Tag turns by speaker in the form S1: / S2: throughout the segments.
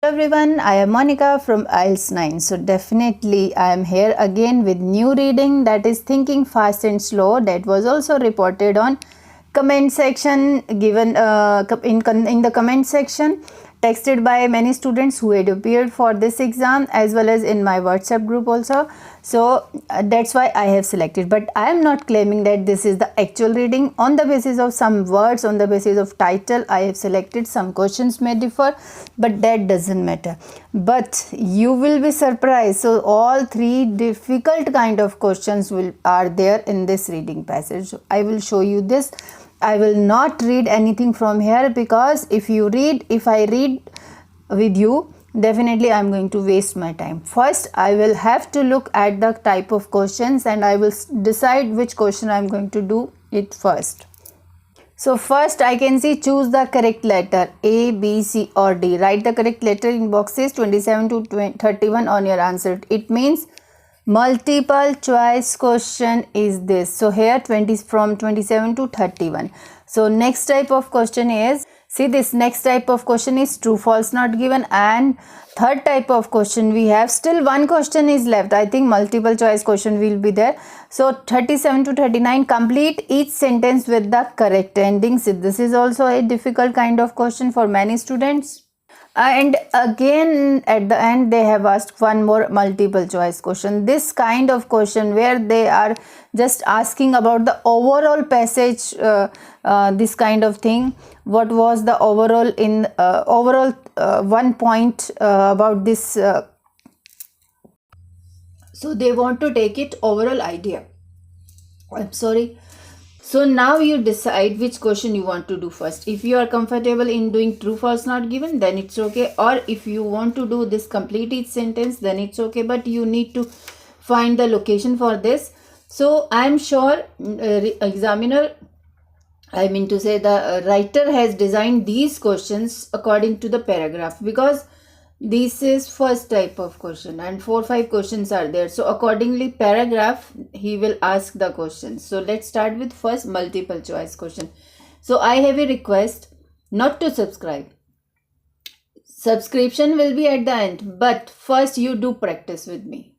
S1: Hello everyone, I am Monica from IELTS 9. So definitely I am here again with new reading, that is Thinking Fast and Slow, that was also reported on comment section, given in the comment section, texted by many students who had appeared for this exam, as well as in my WhatsApp group also. So that's why I have selected, but I am not claiming that this is the actual reading. On the basis of some words, on the basis of title, I have selected. Some questions may differ, but that doesn't matter. But you will be surprised. So all three difficult kind of questions are there in this reading passage. So I will show you this. I will not read anything from here, because if I read with you, definitely I am going to waste my time. First, I will have to look at the type of questions and I will decide which question I am going to do it first. So first I can see, choose the correct letter A, B, C or D. Write the correct letter in boxes 27 to 31 on your answer. It means multiple choice question is this. So here from 27 to 31. So next type of question is, see, this next type of question is true false not given, and third type of question we have, still one question is left. I think multiple choice question will be there. So 37 to 39, complete each sentence with the correct ending. So this is also a difficult kind of question for many students. And again at the end they have asked one more multiple choice question. This kind of question where they are just asking about the overall passage, this kind of thing. What was the overall in one point about this, so they want to take it overall idea. I'm sorry. So now you decide which question you want to do first. If you are comfortable in doing true false not given, then it's okay. Or if you want to do this complete each sentence, then it's okay. But you need to find the location for this. So I'm sure examiner, I mean to say the writer has designed these questions according to the paragraph, because this is first type of question and 4-5 questions are there. So accordingly paragraph he will ask the questions. So let's start with first multiple choice question. So I have a request not to subscribe. Subscription will be at the end, but first you do practice with me.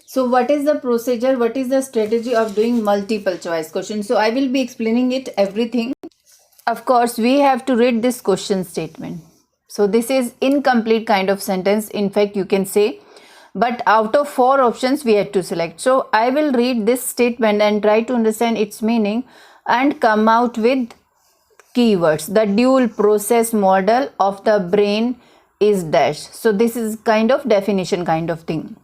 S1: So what is the procedure, what is the strategy of doing multiple choice question? So I will be explaining it everything. Of course we have to read this question statement. So this is incomplete kind of sentence, in fact you can say, but out of 4 options we had to select. So I will read this statement and try to understand its meaning and come out with keywords. The dual process model of the brain is dash. So this is kind of definition kind of thing.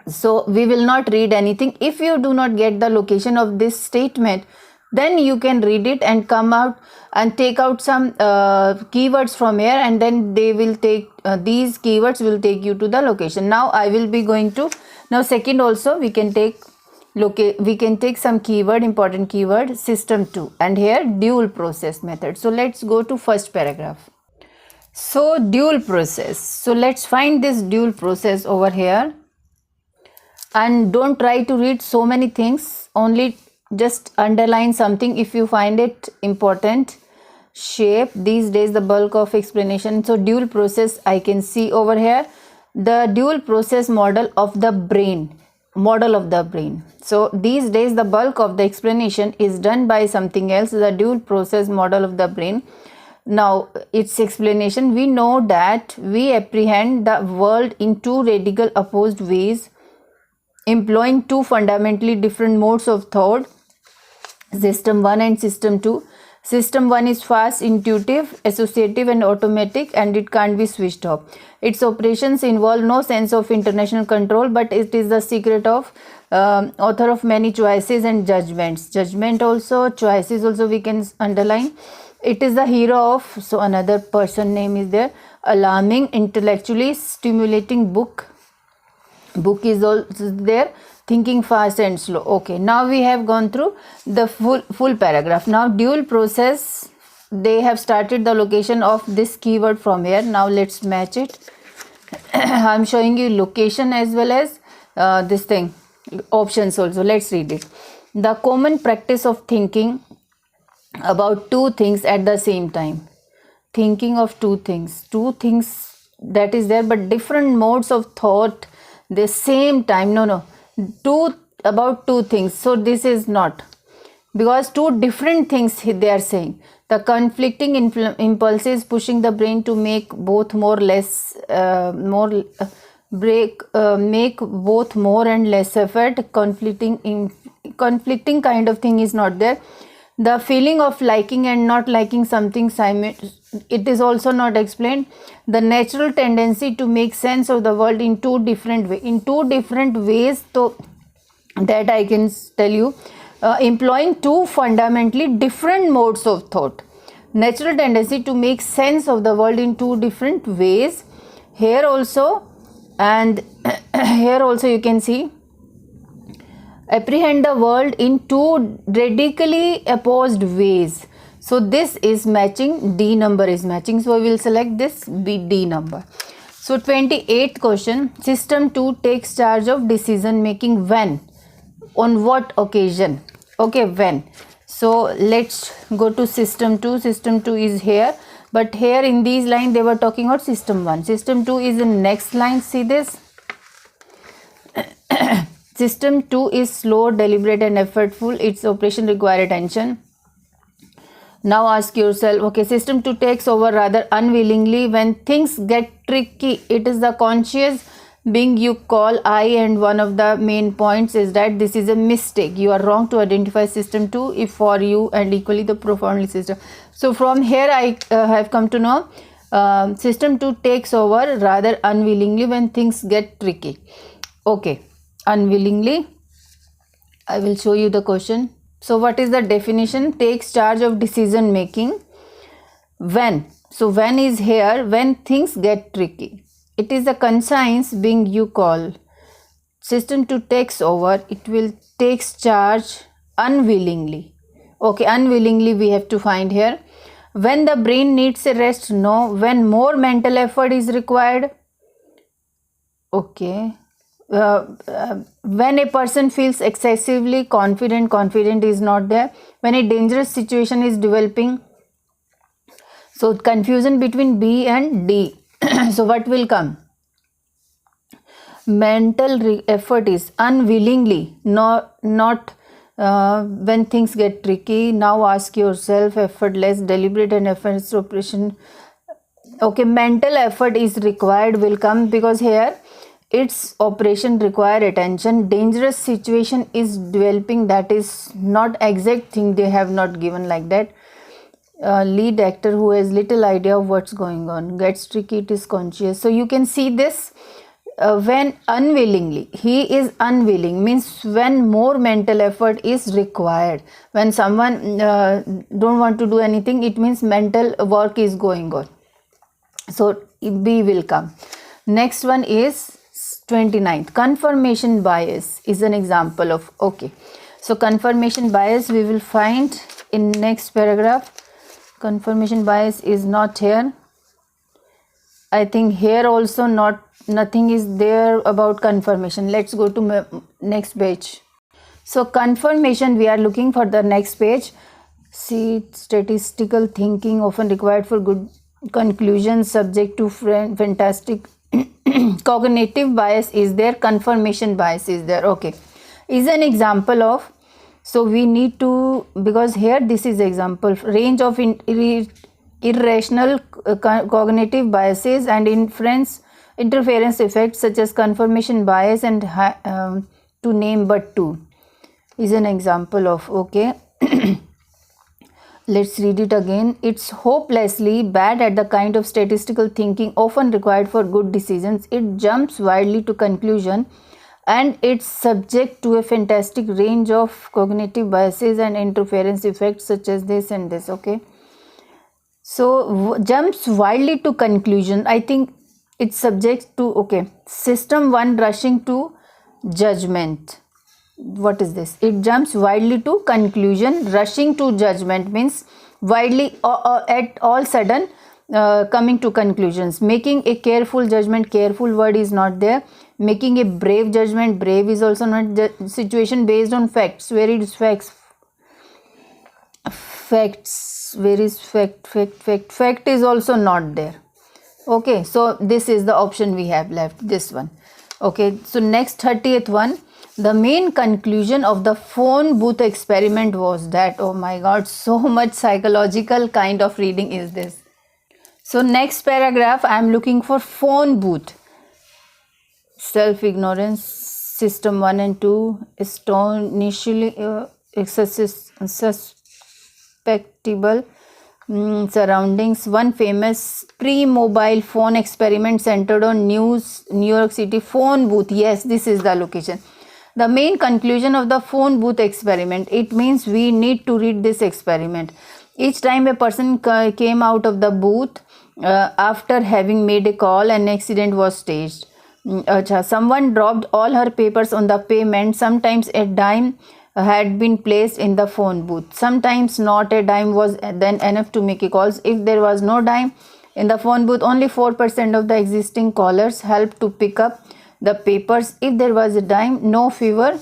S1: So we will not read anything. If you do not get the location of this statement, then you can read it and come out and take out some keywords from here, and then they will take these keywords will take you to the location. Now I will be going to, now second also we can take some keyword, important keyword, system 2, and here dual process method. So let's go to first paragraph. So dual process, so let's find this dual process over here, and don't try to read so many things, only just underline something if you find it important. Shape, these days the bulk of explanation. So dual process I can see over here, the dual process model of the brain, So these days the bulk of the explanation is done by something else, the dual process model of the brain. Now its explanation, we know that we apprehend the world in 2 radical opposed ways, employing 2 fundamentally different modes of thought, system 1 and system 2. System 1 is fast, intuitive, associative and automatic, and it can't be switched off. Its operations involve no sense of international control, but it is the secret of author of many choices and judgments. Judgment also, choices also we can underline. It is the hero of, so another person name is there, alarming, intellectually stimulating book is also there, Thinking Fast and Slow. Okay, now we have gone through the full paragraph. Now dual process, they have started the location of this keyword from here. Now let's match it. I'm showing you location as well as this thing, options also. Let's read it. The common practice of thinking about 2 things at the same time. Thinking of 2 things. 2 things that is there, but different modes of thought the same time. No, about two things. So this is not, because two different things they are saying. The conflicting impulses pushing the brain to make both make both more and less effort. Conflicting kind of thing is not there. The feeling of liking and not liking something, it is also not explained. The natural tendency to make sense of the world in two different ways. So that I can tell you, employing two fundamentally different modes of thought. Natural tendency to make sense of the world in two different ways. Here also, and here also you can see, apprehend the world in two radically opposed ways. So this is matching, D number is matching. So we will select this D number. So 28th question, system 2 takes charge of decision making when? On what occasion? Okay, when? So let's go to system 2. System 2 is here, but here in these lines they were talking about system 1. System 2 is in next line. See this. System 2 is slow, deliberate and effortful. Its operation require attention. Now ask yourself, okay, system 2 takes over rather unwillingly when things get tricky. It is the conscious being you call I, and one of the main points is that this is a mistake. You are wrong to identify system 2 if for you, and equally the profoundly system. So from here I have come to know system 2 takes over rather unwillingly when things get tricky. Okay, unwillingly. I will show you the question. So what is the definition? Takes charge of decision making when. So when is here when things get tricky. It is the conscience being you call. System 2 takes over. It will takes charge unwillingly. Okay, unwillingly we have to find here. When the brain needs a rest, no. When more mental effort is required. Okay. When a person feels excessively confident is not there. When a dangerous situation is developing. So confusion between B and D. So what will come? Mental effort is unwillingly, not when things get tricky. Now ask yourself, effortless, deliberate and effortless operation. Okay, mental effort is required will come, because here its operation require attention. Dangerous situation is developing, that is not exact thing, they have not given like that. Lead actor who has little idea of what's going on, gets tricky, it is conscious. So you can see this, when unwillingly, he is unwilling means when more mental effort is required. When someone don't want to do anything, it means mental work is going on. So B will come. Next one is 29th. Confirmation bias is an example of, okay. So confirmation bias we will find in next paragraph. Confirmation bias is not here. I think here also nothing is there about confirmation. Let's go to next page. So confirmation, we are looking for the next page. See, statistical thinking often required for good conclusions, subject to fantastic. Cognitive bias is there, confirmation bias is there. Okay, is an example of. So we need to, because here this is example, range of irrational cognitive biases and interference effects such as confirmation bias and to name but two is an example of. Okay. Let's read it again. It's hopelessly bad at the kind of statistical thinking often required for good decisions. It jumps widely to conclusion, and it's subject to a fantastic range of cognitive biases and interference effects such as this and this. Okay, so jumps widely to conclusion, I think it's subject to, okay, system 1 rushing to judgment. What is this? It jumps widely to conclusion. Rushing to judgment means widely at all sudden coming to conclusions. Making a careful judgment, careful word is not there. Making a brave judgment, brave is also not. Situation based on facts, where is facts? Facts, where is fact? Fact is also not there. Okay, so this is the option we have left, this one. Okay, so next 30th one. The main conclusion of the phone booth experiment was that, oh my god, so much psychological kind of reading is this. So next paragraph, I am looking for phone booth. Self-ignorance, system 1 and 2, astonishingly suspectable surroundings. One famous pre-mobile phone experiment centered on New York City phone booth. Yes, this is the location. The main conclusion of the phone booth experiment. It means we need to read this experiment. Each time a person came out of the booth after having made a call, an accident was staged. Someone dropped all her papers on the pavement. Sometimes a dime had been placed in the phone booth. Sometimes not a dime was then enough to make a calls. If there was no dime in the phone booth, only 4% of the existing callers helped to pick up the papers. If there was a dime, no fewer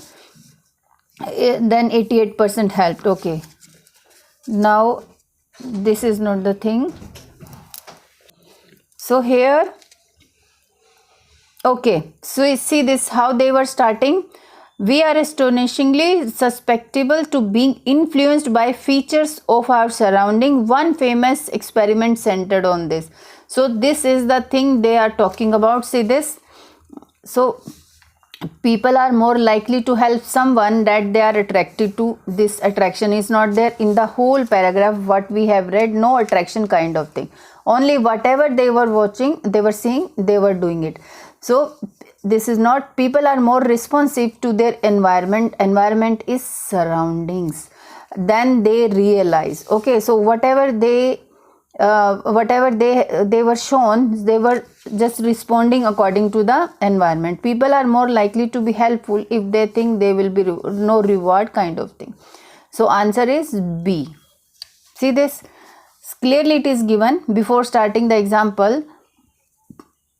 S1: then 88% helped. Okay, now this is not the thing. So here, okay, so you see this how they were starting. We are astonishingly susceptible to being influenced by features of our surrounding. One famous experiment centered on this. So this is the thing they are talking about. See this. So people are more likely to help someone that they are attracted to. This attraction is not there in the whole paragraph what we have read. No attraction kind of thing. Only whatever they were watching, they were seeing, they were doing it. So this is not, people are more responsive to their environment is surroundings, then they realize. Okay, so whatever they were shown, they were just responding according to the environment. People are more likely to be helpful if they think they will be no reward kind of thing. So answer is B. See this, clearly it is given before starting the example,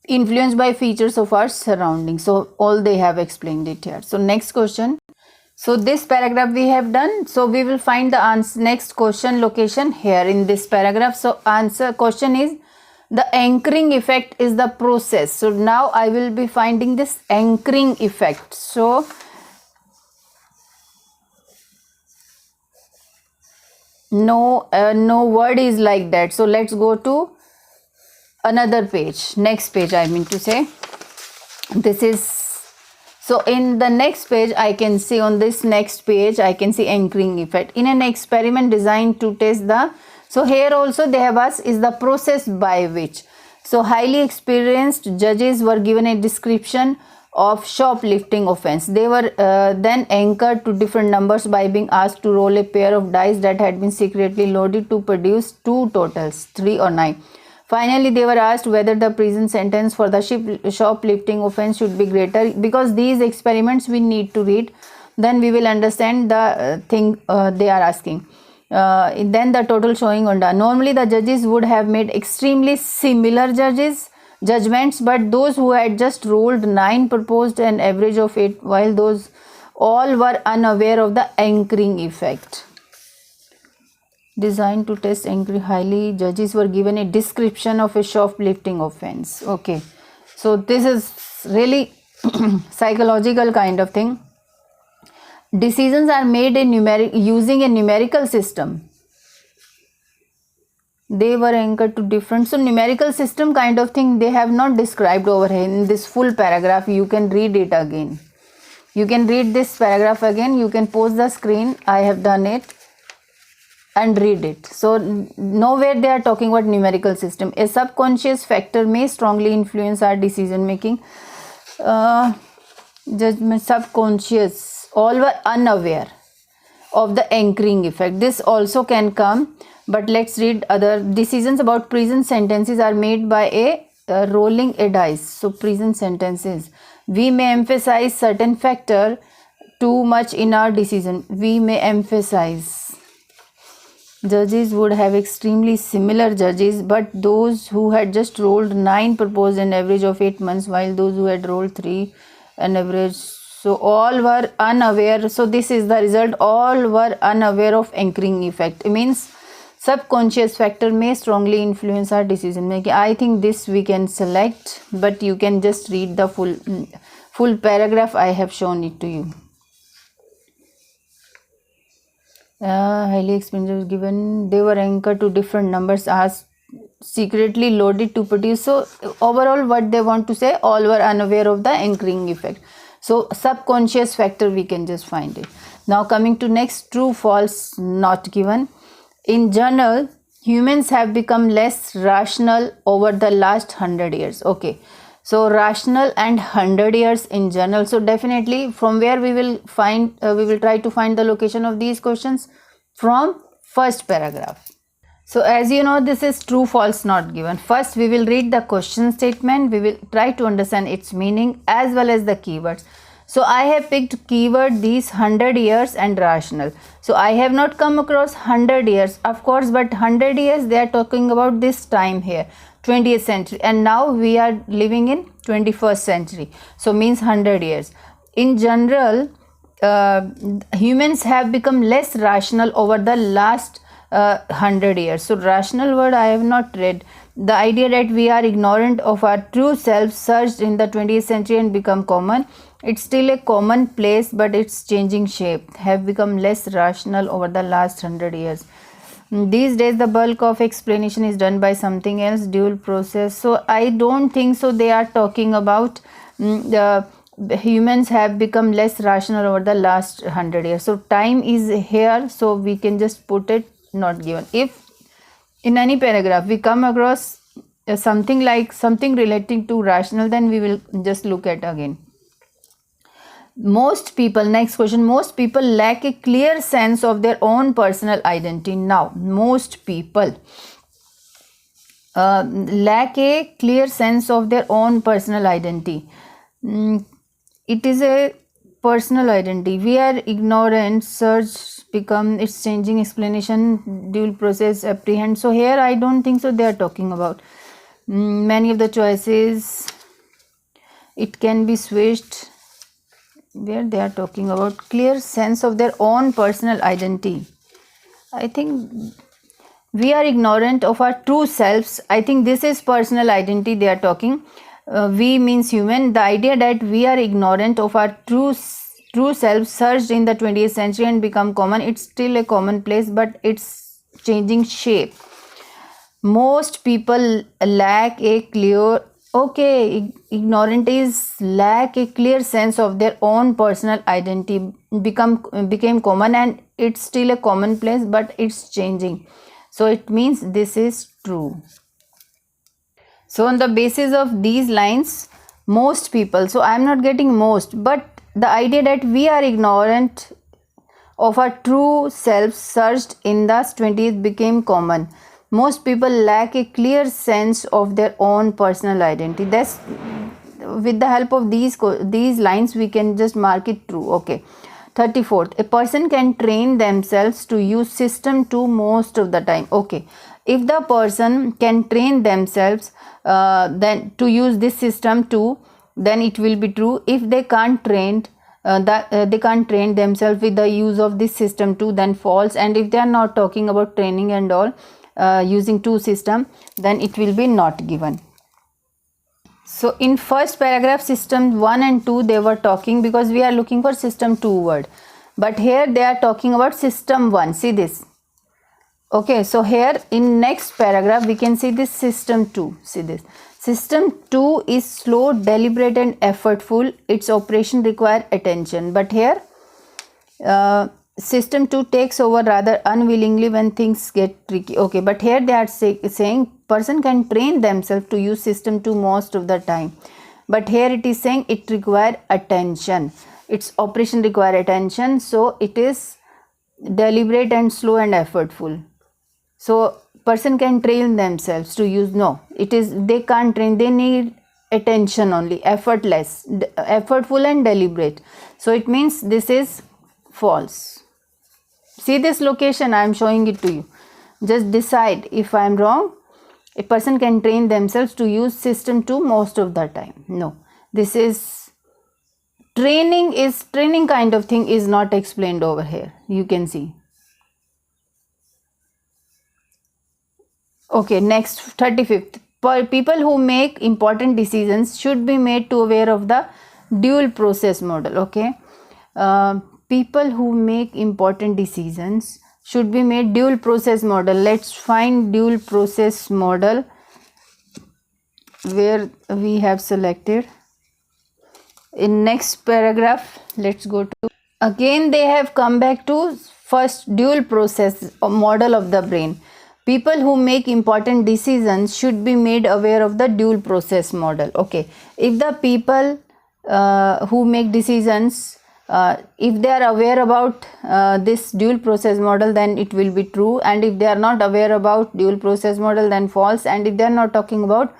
S1: influenced by features of our surroundings. So all they have explained it here. So next question. So this paragraph we have done. So we will find the answer, next question location here in this paragraph. So answer question is, the anchoring effect is the process. So now I will be finding this anchoring effect. So no word is like that. So let's go to another page, next page I mean to say. This is, so in the next page I can see, on this next page I can see anchoring effect in an experiment designed to test the, so here also they have asked is the process by which. So highly experienced judges were given a description of shoplifting offense. They were then anchored to different numbers by being asked to roll a pair of dice that had been secretly loaded to produce two totals, 3 or 9. Finally, they were asked whether the prison sentence for the shoplifting offense should be greater. Because these experiments we need to read, then we will understand the thing they are asking. Then the total showing on the, normally the judges would have made extremely similar judgments, but those who had just rolled 9 proposed an average of 8, while those all were unaware of the anchoring effect. Designed to test angry highly, judges were given a description of a shoplifting offense. Okay, so this is really psychological kind of thing. Decisions are made in using a numerical system. They were anchored to different, so numerical system kind of thing they have not described over here in this full paragraph. You can read it again. You can read this paragraph again. You can pause the screen. I have done it. And read it. So nowhere they are talking about numerical system. A subconscious factor may strongly influence our decision making. Judgment, subconscious, all were unaware of the anchoring effect. This also can come, but let's read other. Decisions about prison sentences are made by a rolling a dice. So prison sentences, we may emphasize certain factor too much in our decision. We may emphasize. Judges would have extremely similar judges, but those who had just rolled 9 proposed an average of 8 months, while those who had rolled 3 an average. So all were unaware. So this is the result. All were unaware of anchoring effect. It means Subconscious factor may strongly influence our decision making. I think this we can select, but you can just read the full paragraph. I have shown it to you. Highly expensive given they were anchored to different numbers as secretly loaded to produce. So overall what they want to say, all were unaware of the anchoring effect. So subconscious factor we can just find it. Now coming to next, true false not given. In general, humans have become less rational over the last 100 years. Okay, so rational and 100 years in general. So definitely from where we will find, we will try to find the location of these questions from first paragraph. So as you know, this is true false not given. First we will read the question statement. We will try to understand its meaning as well as the keywords. So I have picked keyword these 100 years and rational. So I have not come across 100 years, of course, but 100 years they are talking about this time here, 20th century, and now we are living in 21st century. So means 100 years. In general, humans have become less rational over the last 100 years. So rational word I have not read. The idea that we are ignorant of our true self surged in the 20th century and become common. It's still a common place, but it's changing shape. Have become less rational over the last 100 years. These days the bulk of explanation is done by something else, dual process. So I don't think so they are talking about the humans have become less rational over the last 100 years. So time is here, so we can just put it not given. If in any paragraph we come across something like something relating to rational, then we will just look at again. Most people, next question, most people lack a clear sense of their own personal identity. Now most people lack a clear sense of their own personal identity. It is a personal identity. We are ignorant, search, become, it's changing, explanation, dual process, apprehend. So here I don't think so they are talking about. Many of the choices, it can be switched, where they are talking about clear sense of their own personal identity. I think we are ignorant of our true selves. I think this is personal identity they are talking. We means human. The idea that we are ignorant of our true self surged in the 20th century and become common. It's still a commonplace, but it's changing shape. Most people lack a clear, ignorant is lack a clear sense of their own personal identity, became common, and it's still a commonplace, but it's changing. So it means this is true. So on the basis of these lines, most people, so I am not getting most, but the idea that we are ignorant of our true self surged in the 20th became common. Most people lack a clear sense of their own personal identity. That's with the help of these lines we can just mark it true. Okay. 34th, a person can train themselves to use system 2 most of the time. Okay, if the person can train themselves then to use this system 2, then it will be true. If they can't train they can't train themselves with the use of this system 2, then false. And if they are not talking about training and all using 2 system, then it will be not given. So in first paragraph, system 1 and 2 they were talking, because we are looking for system 2 word, but here they are talking about system 1. See this. Okay, so here in next paragraph we can see this system 2. See this. System 2 is slow, deliberate and effortful. Its operation require attention. But here system 2 takes over rather unwillingly when things get tricky. Okay, but here they are saying person can train themselves to use system 2 most of the time. But here it is saying it require attention. Its operation require attention. So it is deliberate and slow and effortful. So person can train themselves to use, no, it is they can't train, they need attention only, effortless, effortful and deliberate. So it means this is false. See this location, I am showing it to you. Just decide if I am wrong. A person can train themselves to use system 2 most of the time. No, this is training kind of thing is not explained over here. You can see. Okay, next 35th. People who make important decisions should be made to aware of the dual process model. Okay, people who make important decisions should be made dual process model. Let's find dual process model where we have selected. In next paragraph, let's go to, again they have come back to first dual process model of the brain. People who make important decisions should be made aware of the dual process model. Okay, if the people who make decisions, if they are aware about this dual process model, then it will be true, and if they are not aware about dual process model, then false. And if they are not talking about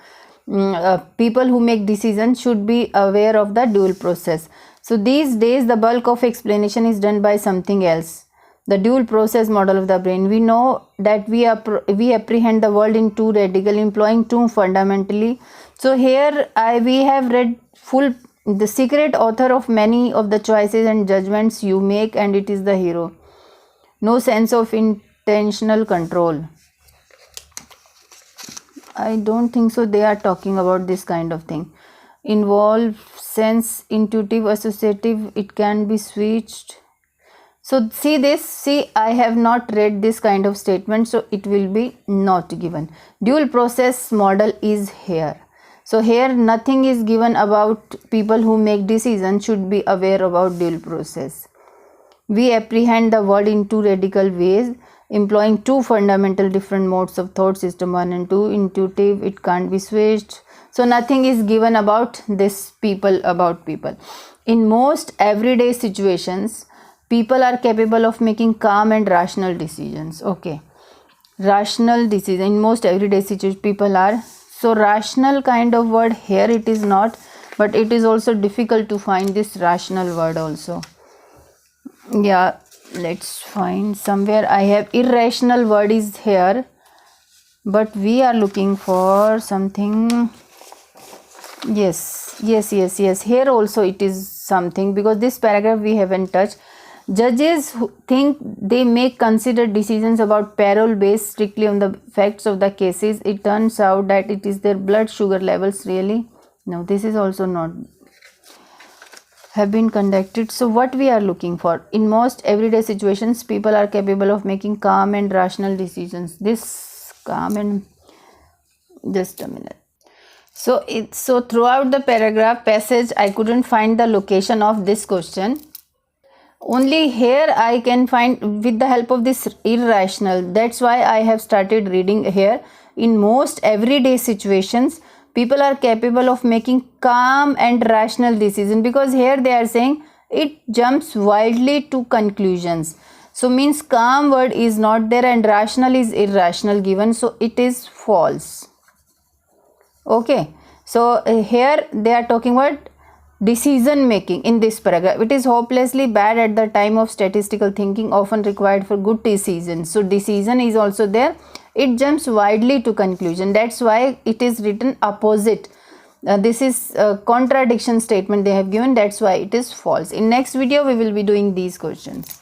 S1: people who make decisions should be aware of the dual process. So these days the bulk of explanation is done by something else. The dual process model of the brain. We know that we apprehend the world in two radical, employing two fundamentally. So here we have read full the secret author of many of the choices and judgments you make, and it is the hero. No sense of intentional control. I don't think so they are talking about this kind of thing. Involve sense, intuitive, associative, it can be switched. So see this, see I have not read this kind of statement, so it will be not given. Dual process model is here. So here nothing is given about people who make decisions should be aware about dual process. We apprehend the world in two radical ways, employing two fundamental different modes of thought, system 1 and 2, intuitive, it can't be switched. So nothing is given about this about people. In most everyday situations, people are capable of making calm and rational decisions. Okay, rational decision in most everyday situations people are. So rational kind of word here it is not, but it is also difficult to find this rational word also. Yeah, let's find somewhere. I have irrational word is here, but we are looking for something. Yes, here also it is something, because this paragraph we haven't touched. Judges who think they make considered decisions about parole based strictly on the facts of the cases. It turns out that it is their blood sugar levels. Really? No, this is also not have been conducted. So what we are looking for, in most everyday situations people are capable of making calm and rational decisions. This calm and, just a minute. So throughout the paragraph passage I couldn't find the location of this question. Only here I can find with the help of this irrational. That's why I have started reading here. In most everyday situations, people are capable of making calm and rational decisions, because here they are saying it jumps wildly to conclusions. So means calm word is not there and rational is irrational given. So it is false. Okay. So here they are talking about decision making in this paragraph. It is hopelessly bad at the time of statistical thinking often required for good decisions. So decision is also there. It jumps widely to conclusion. That's why it is written opposite. This is a contradiction statement they have given. That's why it is false. In next video we will be doing these questions.